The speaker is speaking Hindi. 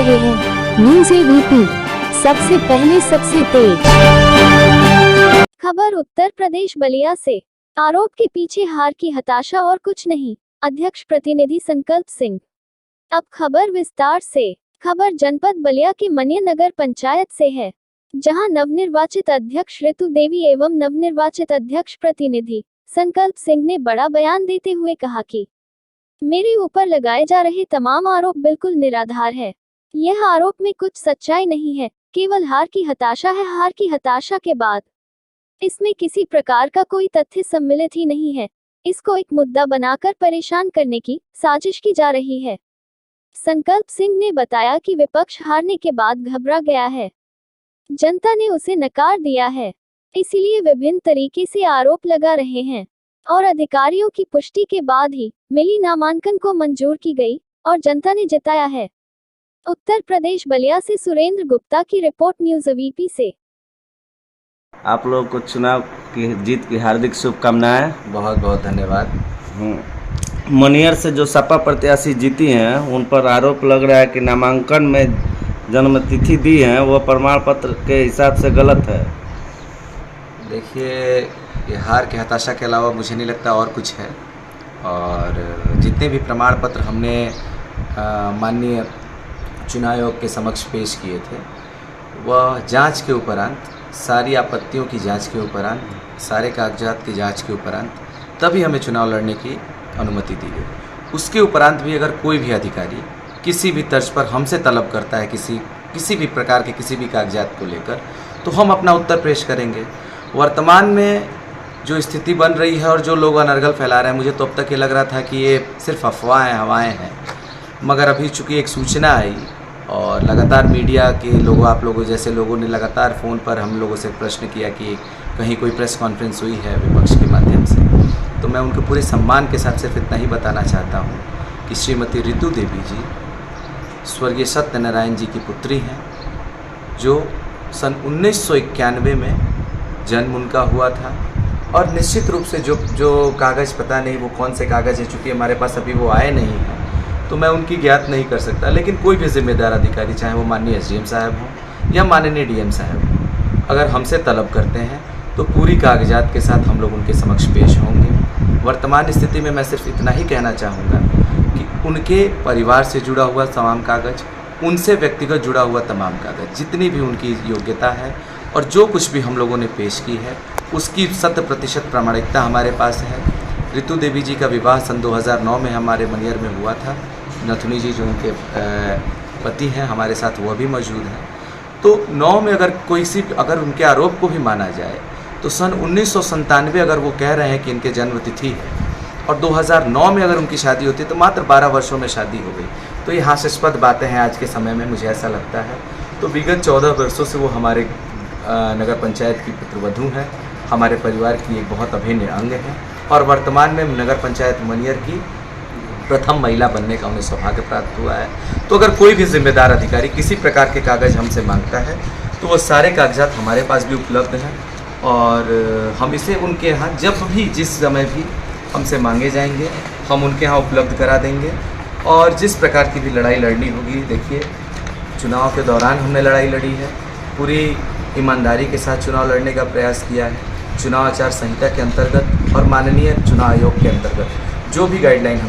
रहे हैं न्यूज़ एबीपी, सबसे पहले सबसे तेज खबर। उत्तर प्रदेश बलिया से आरोप के पीछे हार की हताशा और कुछ नहीं, अध्यक्ष प्रतिनिधि संकल्प सिंह। अब खबर विस्तार से। खबर जनपद बलिया के मनिया नगर पंचायत से है, जहां नवनिर्वाचित अध्यक्ष ऋतु देवी एवं नवनिर्वाचित अध्यक्ष प्रतिनिधि संकल्प सिंह ने बड़ा बयान देते हुए कहा कि मेरे ऊपर लगाए जा रहे तमाम आरोप बिल्कुल निराधार है। यह आरोप में कुछ सच्चाई नहीं है, केवल हार की हताशा है। हार की हताशा के बाद इसमें किसी प्रकार का कोई तथ्य सम्मिलित ही नहीं है। इसको एक मुद्दा बनाकर परेशान करने की साजिश की जा रही है। संकल्प सिंह ने बताया कि विपक्ष हारने के बाद घबरा गया है, जनता ने उसे नकार दिया है, इसीलिए विभिन्न तरीके से आरोप लगा रहे हैं और अधिकारियों की पुष्टि के बाद ही मिली नामांकन को मंजूर की गई और जनता ने जिताया है। उत्तर प्रदेश बलिया से सुरेंद्र गुप्ता की रिपोर्ट, न्यूज़ एबीपी से। आप लोग को चुनाव की जीत की हार्दिक शुभकामनाएं। बहुत बहुत धन्यवाद। मनियर से जो सपा प्रत्याशी जीती हैं उन पर आरोप लग रहा है कि नामांकन में जन्म तिथि दी है वो प्रमाण पत्र के हिसाब से गलत है। देखिए, ये हार की हताशा के अलावा मुझे नहीं लगता और कुछ है। और जितने भी प्रमाण पत्र हमने माननीय चुनाव आयोग के समक्ष पेश किए थे, वह जांच के उपरांत, सारी आपत्तियों की जांच के उपरांत, सारे कागजात की जांच के उपरांत तभी हमें चुनाव लड़ने की अनुमति दी गई। उसके उपरांत भी अगर कोई भी अधिकारी किसी भी तर्ज पर हमसे तलब करता है किसी भी प्रकार के किसी भी कागजात को लेकर, तो हम अपना उत्तर पेश करेंगे। वर्तमान में जो स्थिति बन रही है और जो लोग अनर्गल फैला रहे हैं, मुझे तो अब तक ये लग रहा था कि ये सिर्फ अफवाहें हवाएं हैं, मगर अभी चूँकि एक सूचना आई और लगातार मीडिया के लोगों, आप लोगों जैसे लोगों ने लगातार फ़ोन पर हम लोगों से प्रश्न किया कि कहीं कोई प्रेस कॉन्फ्रेंस हुई है विपक्ष के माध्यम से, तो मैं उनके पूरे सम्मान के साथ सिर्फ इतना ही बताना चाहता हूँ कि श्रीमती ऋतु देवी जी स्वर्गीय सत्यनारायण जी की पुत्री हैं, जो सन 1991 में जन्म उनका हुआ था। और निश्चित रूप से जो कागज़, पता नहीं वो कौन से कागज़ है, चूँकि हमारे पास अभी वो आए नहीं हैं, तो मैं उनकी ज्ञात नहीं कर सकता। लेकिन कोई भी जिम्मेदार अधिकारी, चाहे वो माननीय एसडीएम साहब हों या माननीय डीएम साहब हों, अगर हमसे तलब करते हैं तो पूरी कागजात के साथ हम लोग उनके समक्ष पेश होंगे। वर्तमान स्थिति में मैं सिर्फ इतना ही कहना चाहूँगा कि उनके परिवार से जुड़ा हुआ तमाम कागज़, उनसे व्यक्तिगत जुड़ा हुआ तमाम कागज़, जितनी भी उनकी योग्यता है और जो कुछ भी हम लोगों ने पेश की है, उसकी 100% प्रामाणिकता हमारे पास है। ऋतु देवी जी का विवाह सन 2009 में हमारे मनियर में हुआ था। नथुनी जी जो उनके पति हैं हमारे साथ, वह भी मौजूद हैं। तो 9 में अगर उनके आरोप को भी माना जाए तो सन 1997 अगर वो कह रहे हैं कि इनके जन्म तिथि है और 2009 में अगर उनकी शादी होती तो मात्र 12 वर्षों में शादी हो गई, तो ये हास्यास्पद बातें हैं आज के समय में, मुझे ऐसा लगता है। तो विगत 14 वर्षों से वो हमारे नगर पंचायत की पुत्रवधू हैं, हमारे परिवार की एक बहुत अभिन्न अंग है और वर्तमान में नगर पंचायत मनियर की प्रथम महिला बनने का उन्हें सौभाग्य प्राप्त हुआ है। तो अगर कोई भी जिम्मेदार अधिकारी किसी प्रकार के कागज़ हमसे मांगता है तो वो सारे कागजात हमारे पास भी उपलब्ध हैं और हम इसे उनके यहाँ जब भी, जिस समय भी हमसे मांगे जाएंगे, हम उनके यहाँ उपलब्ध करा देंगे। और जिस प्रकार की भी लड़ाई लड़नी होगी, देखिए चुनाव के दौरान हमने लड़ाई लड़ी है, पूरी ईमानदारी के साथ चुनाव लड़ने का प्रयास किया है, चुनाव आचार संहिता के अंतर्गत और माननीय चुनाव आयोग के अंतर्गत जो भी गाइडलाइन